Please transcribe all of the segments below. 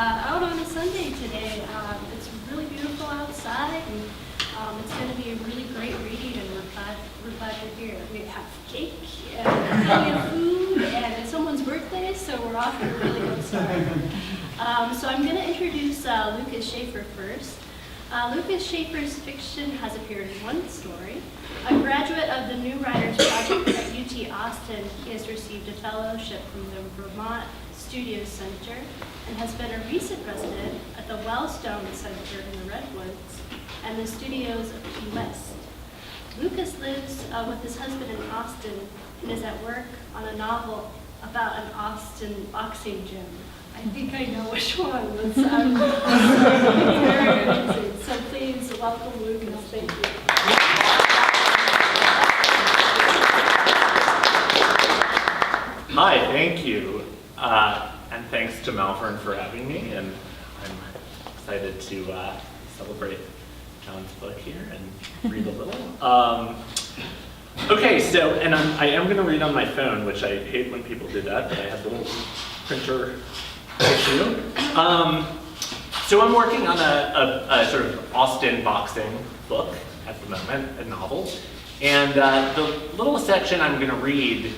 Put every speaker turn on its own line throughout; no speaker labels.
out on a Sunday today. It's really beautiful outside, and it's going to be a really great read, and we're glad you're here. We have cake and plenty of food, and it's someone's birthday, so we're off to a really good start. So I'm going to introduce Lucas Schaefer first. Lucas Schaefer's fiction has appeared in one story. A graduate of the New Writers Project at UT Austin, he has received a fellowship from the Vermont Studio Center and has been a recent resident at the Wellstone Center in the Redwoods and the studios of Key West. Lucas lives with his husband in Austin and is at work on a novel about an Austin boxing gym. I think I know which one. It's very amazing. So please welcome Lucas. Thank you.
Hi, thank you. And thanks to Malvern for having me. And I'm excited to celebrate John's book here and read a little. Okay, so, and I am going to read on my phone, which I hate when people do that, but I have a little printer issue. So I'm working on a sort of Austin boxing book at the moment, a novel. And the little section I'm going to read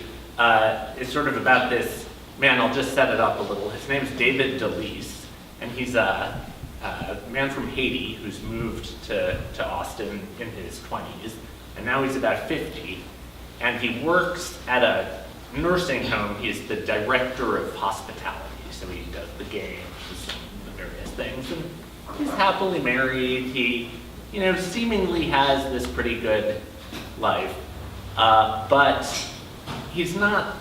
is sort of about this man. I'll just set it up a little. His name's Vanderslice, and he's a man from Haiti who's moved to Austin in his 20s, and now he's about 50, and he works at a nursing home. He's the director of hospitality, so he does the games and the various things, and he's happily married. He, seemingly has this pretty good life, but he's not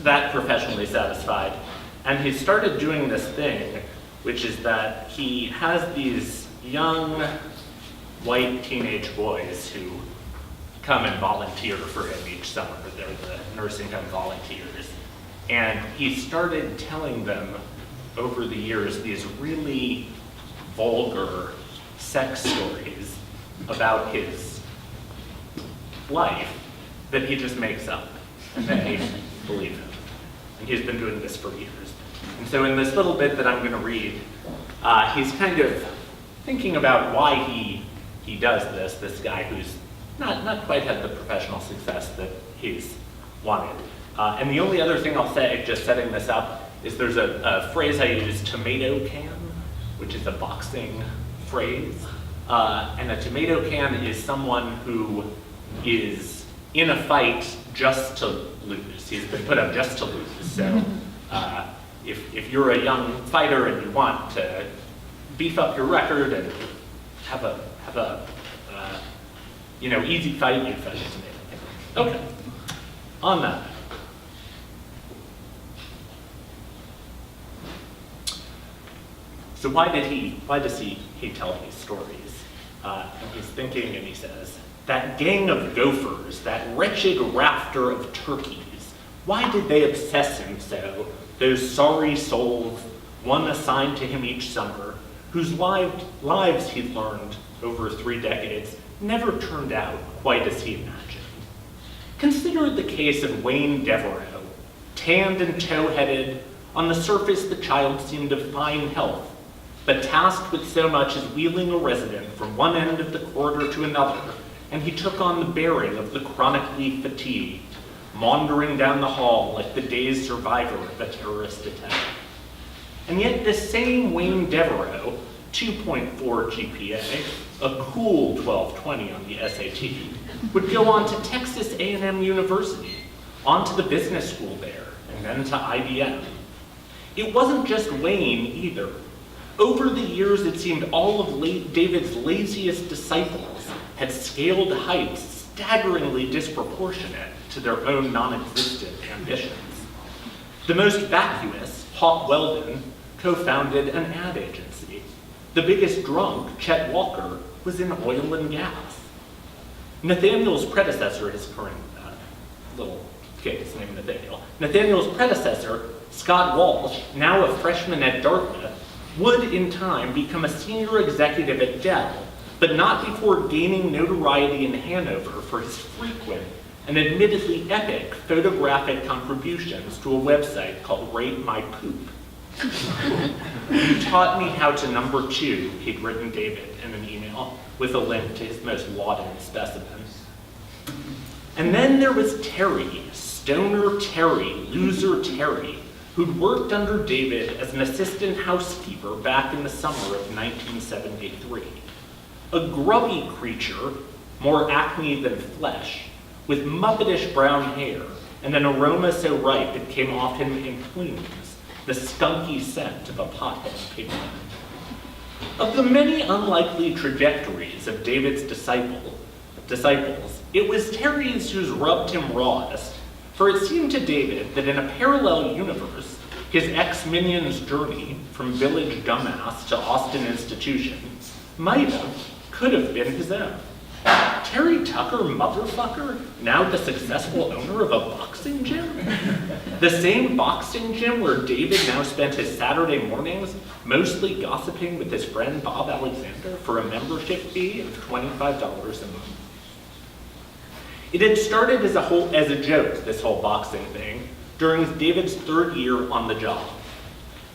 that professionally satisfied, and he started doing this thing, which is that he has these young white teenage boys who come and volunteer for him each summer. They're the nursing home volunteers, and he started telling them over the years these really vulgar sex stories about his life that he just makes up, and they believe him. And he's been doing this for years. And so in this little bit that I'm going to read, he's kind of thinking about why he does this guy who's not quite had the professional success that he's wanted. And the only other thing I'll say, just setting this up, is there's a phrase I use, tomato can, which is a boxing phrase. And a tomato can is someone who is in a fight just to lose. He's been put up just to lose. So if you're a young fighter and you want to beef up your record and have a easy fight, you fight a tomato can. Okay, on that. So why does he tell these stories? And he's thinking, and he says, that gang of gophers, that wretched rafter of turkeys, why did they obsess him so, those sorry souls, one assigned to him each summer, whose lives he learned over 3 decades never turned out quite as he imagined? Consider the case of Wayne Devereaux, tanned and tow-headed. On the surface, the child seemed of fine health, but tasked with so much as wheeling a resident from one end of the corridor to another, and he took on the bearing of the chronically fatigued, maundering down the hall like the dazed survivor of a terrorist attack. And yet this same Wayne Devereaux, 2.4 GPA, a cool 1220 on the SAT, would go on to Texas A&M University, onto the business school there, and then to IBM. It wasn't just Wayne either. Over the years, it seemed all of David's laziest disciples had scaled heights staggeringly disproportionate to their own non-existent ambitions. The most vacuous, Hawk Weldon, co-founded an ad agency. The biggest drunk, Chet Walker, was in oil and gas. Nathaniel's predecessor, his current little kid is named Nathaniel. Nathaniel's predecessor, Scott Walsh, now a freshman at Dartmouth, would in time become a senior executive at Dell, but not before gaining notoriety in Hanover for his frequent and admittedly epic photographic contributions to a website called Rate My Poop. You taught me how to number 2, he'd written David in an email with a link to his most lauded specimens. And then there was Terry, Stoner Terry, Loser Terry, who'd worked under David as an assistant housekeeper back in the summer of 1973. A grubby creature, more acne than flesh, with muppetish brown hair and an aroma so ripe it came off him in plumes, the skunky scent of a pothead pigman. Of the many unlikely trajectories of David's disciples, it was Terry's who's rubbed him rawest, for it seemed to David that in a parallel universe, his ex-minion's journey from village dumbass to Austin institution could have been his own. Terry Tucker motherfucker, now the successful owner of a boxing gym? The same boxing gym where David now spent his Saturday mornings mostly gossiping with his friend Bob Alexander for a membership fee of $25 a month. It had started as a joke, this whole boxing thing, during David's 3rd year on the job.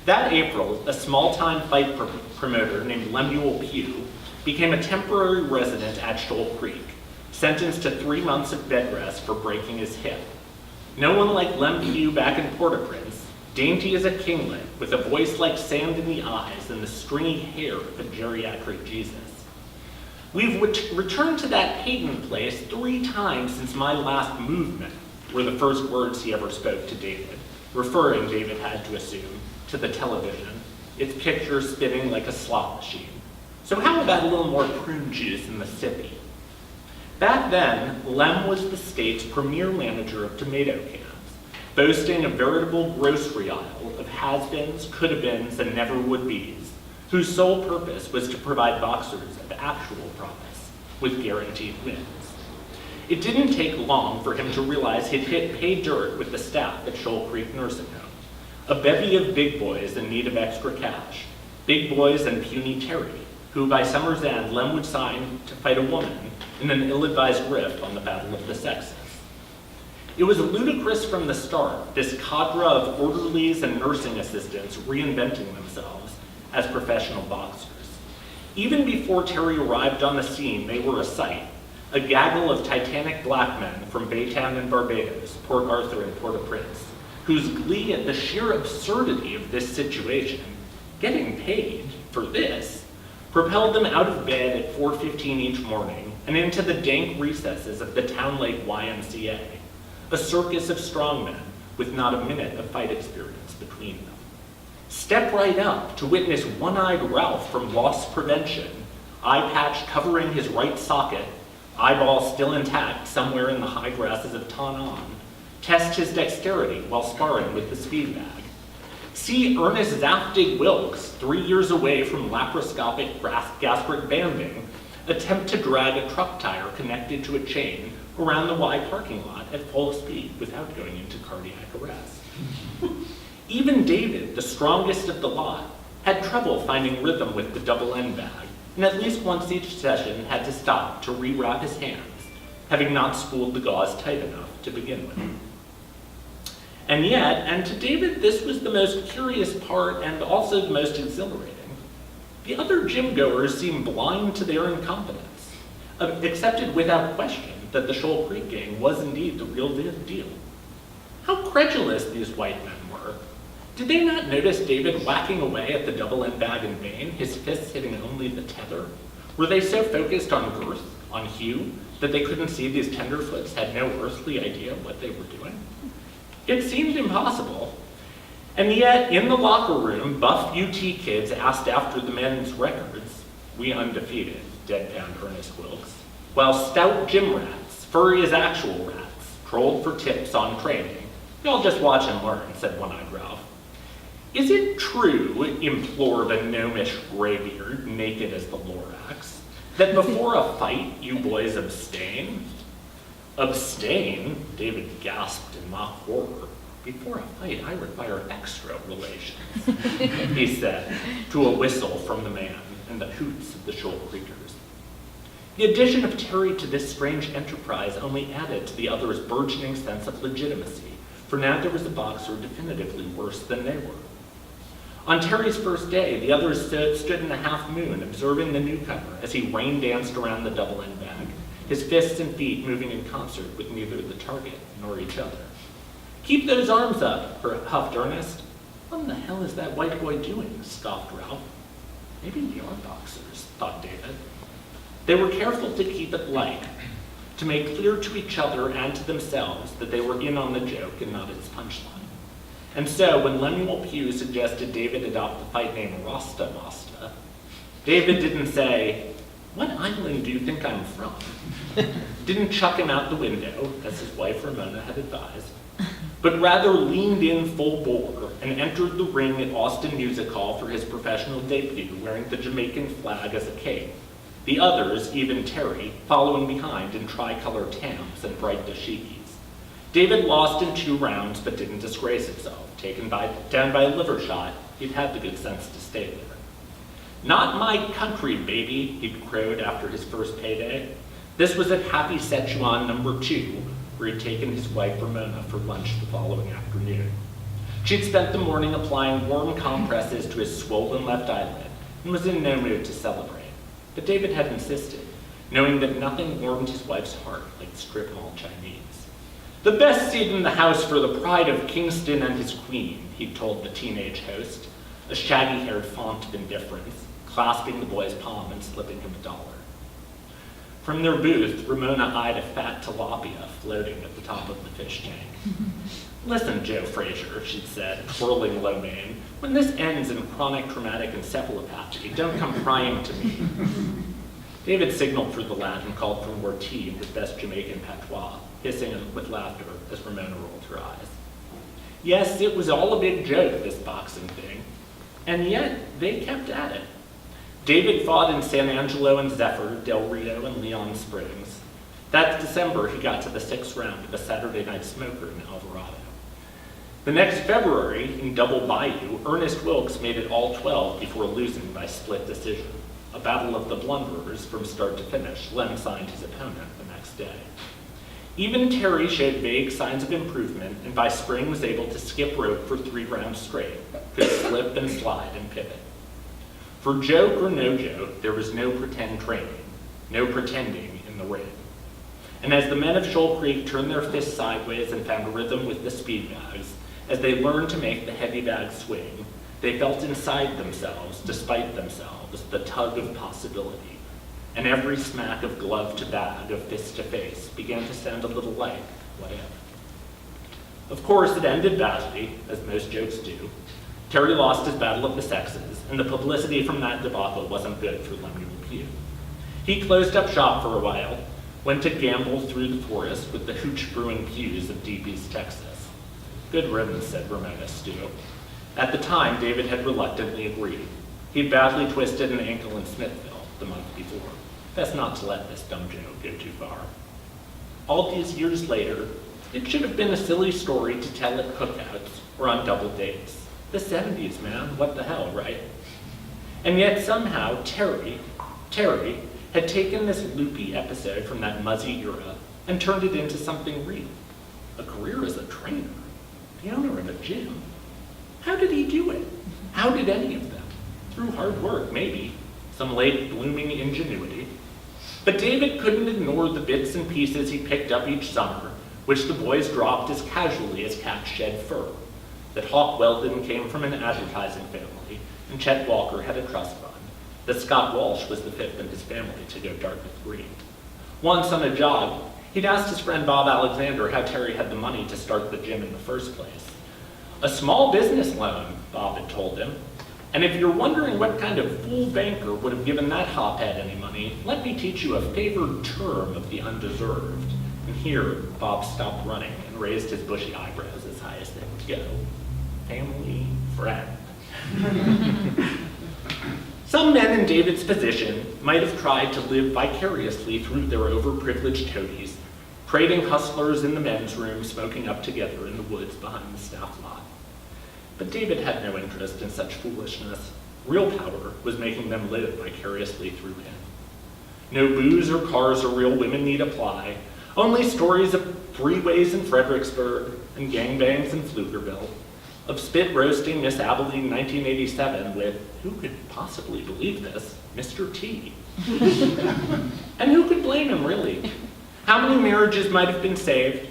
That April, a small-time fight promoter named Lemuel Pugh became a temporary resident at Shoal Creek, sentenced to 3 months of bed rest for breaking his hip. No one like Lem Pugh back in Port-au-Prince, dainty as a kinglet, with a voice like sand in the eyes and the stringy hair of a geriatric Jesus. We've returned to that Peyton place 3 times since my last movement, were the first words he ever spoke to David, referring, David had to assume, to the television, its picture spinning like a slot machine. So how about a little more prune juice in the sippy? Back then, Lem was the state's premier manager of tomato cans, boasting a veritable grocery aisle of has-beens, could-have-beens, and never-would-be's, whose sole purpose was to provide boxers of actual promise, with guaranteed wins. It didn't take long for him to realize he'd hit pay dirt with the staff at Shoal Creek Nursing Home, a bevy of big boys in need of extra cash, big boys and puny Terry, who by summer's end Lem would sign to fight a woman in an ill-advised rift on the Battle of the Sexes. It was ludicrous from the start, this cadre of orderlies and nursing assistants reinventing themselves as professional boxers. Even before Terry arrived on the scene, they were a sight, a gaggle of titanic black men from Baytown and Barbados, Port Arthur and Port-au-Prince, whose glee at the sheer absurdity of this situation, getting paid for this, propelled them out of bed at 4:15 each morning and into the dank recesses of the Town Lake YMCA, a circus of strongmen with not a minute of fight experience between them. Step right up to witness one-eyed Ralph from Loss Prevention, eye patch covering his right socket, eyeball still intact somewhere in the high grasses of Tanan, test his dexterity while sparring with the speed bag. See Ernest Zaftig Wilkes, 3 years away from laparoscopic gastric banding, attempt to drag a truck tire connected to a chain around the Y parking lot at full speed without going into cardiac arrest. Even David, the strongest of the lot, had trouble finding rhythm with the double end bag, and at least once each session had to stop to rewrap his hands, having not spooled the gauze tight enough to begin with. And yet, and to David this was the most curious part and also the most exhilarating, the other gym goers seemed blind to their incompetence, accepted without question that the Shoal Creek gang was indeed the real deal. How credulous these white men were. Did they not notice David whacking away at the double end bag in vain, his fists hitting only the tether? Were they so focused on girth, on hue, that they couldn't see these tenderfoots had no earthly idea what they were doing? It seemed impossible. And yet, in the locker room, buff UT kids asked after the men's records, we undefeated, deadpanned Ernest Wilkes, while stout gym rats, furry as actual rats, trolled for tips on training. Y'all just watch and learn, said One-Eyed Ralph. Is it true, implored a gnomish graybeard, naked as the Lorax, that before a fight you boys abstain? Abstain? David gasped in mock horror. Before a fight, I require extra relations, he said, to a whistle from the man and the hoots of the Shoal Creekers. The addition of Terry to this strange enterprise only added to the others' burgeoning sense of legitimacy, for now there was a boxer definitively worse than they were. On Terry's first day, the others stood in the half moon, observing the newcomer as he rain danced around the double-end bag, his fists and feet moving in concert with neither the target nor each other. "Keep those arms up," huffed Ernest. "What in the hell is that white boy doing?" scoffed Ralph. "Maybe we are boxers," thought David. They were careful to keep it light, to make clear to each other and to themselves that they were in on the joke and not its punchline. And so, when Lemuel Pugh suggested David adopt the fight name Rasta Masta, David didn't say, "What island do you think I'm from?" Didn't chuck him out the window, as his wife Ramona had advised, but rather leaned in full bore and entered the ring at Austin Music Hall for his professional debut wearing the Jamaican flag as a cape. The others, even Terry, following behind in tricolor tams and bright dashikis. David lost in 2 rounds but didn't disgrace himself. Taken down by a liver shot, he'd had the good sense to stay there. "Not my country, baby," he'd crowed after his first payday. This was at Happy Szechuan No. 2, where he'd taken his wife Ramona for lunch the following afternoon. She'd spent the morning applying warm compresses to his swollen left eyelid and was in no mood to celebrate. But David had insisted, knowing that nothing warmed his wife's heart like strip mall Chinese. "The best seat in the house for the pride of Kingston and his queen," he'd told the teenage host, a shaggy-haired font of indifference, clasping the boy's palm and slipping him $1. From their booth, Ramona eyed a fat tilapia floating at the top of the fish tank. "Listen, Joe Frazier," she'd said, twirling lo mein, "when this ends in chronic traumatic encephalopathy, don't come crying to me." David signaled for the lad and called for more tea in his best Jamaican patois, hissing with laughter as Ramona rolled her eyes. Yes, it was all a big joke, this boxing thing, and yet they kept at it. David fought in San Angelo and Zephyr, Del Rio and Leon Springs. That December, he got to the 6th round of a Saturday Night Smoker in Alvarado. The next February, in Double Bayou, Ernest Wilkes made it all 12 before losing by split decision. A battle of the blunderers from start to finish. Lem signed his opponent the next day. Even Terry showed vague signs of improvement, and by spring was able to skip rope for 3 rounds straight, could slip and slide and pivot. For joke or no joke, there was no pretend training, no pretending in the ring. And as the men of Shoal Creek turned their fists sideways and found a rhythm with the speed bags, as they learned to make the heavy bag swing, they felt inside themselves, despite themselves, the tug of possibility. And every smack of glove to bag, of fist to face, began to sound a little like, what if? Of course, it ended badly, as most jokes do. Terry lost his battle of the sexes, and the publicity from that debacle wasn't good for Lemuel Pugh. He closed up shop for a while, went to gamble through the forest with the hooch-brewing Pughs of Deep East Texas. Good riddance, said Ramona Stew. At the time, David had reluctantly agreed. He'd badly twisted an ankle in Smithville the month before. Best not to let this dumb joke go too far. All these years later, it should have been a silly story to tell at cookouts or on double dates. The 70s, man, what the hell, right? And yet somehow Terry had taken this loopy episode from that muzzy era and turned it into something real. A career as a trainer, the owner of a gym. How did he do it? How did any of them? Through hard work, maybe, some late blooming ingenuity. But David couldn't ignore the bits and pieces he picked up each summer, which the boys dropped as casually as cats shed fur. That Hawk Weldon came from an advertising family, and Chet Walker had a trust fund. That Scott Walsh was the 5th in his family to go Dartmouth Green. Once on a jog, he'd asked his friend Bob Alexander how Terry had the money to start the gym in the first place. A small business loan, Bob had told him. And if you're wondering what kind of fool banker would have given that hophead any money, let me teach you a favored term of the undeserved. And here, Bob stopped running and raised his bushy eyebrows as high as they would go. Family friend. Some men in David's position might have tried to live vicariously through their overprivileged toadies, trading hustlers in the men's room, smoking up together in the woods behind the staff lot. But David had no interest in such foolishness. Real power was making them live vicariously through him. No booze or cars or real women need apply, only stories of freeways in Fredericksburg and gangbangs in Pflugerville. of spit roasting Miss Abilene 1987 with, who could possibly believe this, Mr. T. And who could blame him, really? How many marriages might have been saved?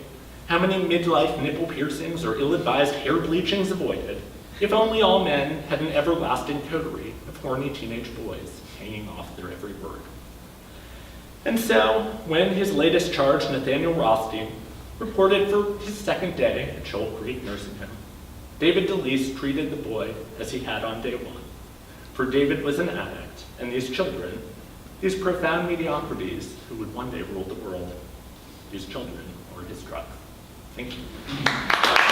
How many midlife nipple piercings or ill-advised hair bleachings avoided, if only all men had an everlasting coterie of horny teenage boys hanging off their every word. And so, when his latest charge, Nathaniel Rothstein, reported for his second day at Shoal Creek Nursing Home, David DeLeese treated the boy as he had on day one. For David was an addict, and these children, these profound mediocrities who would one day rule the world, these children were his drug. Thank you.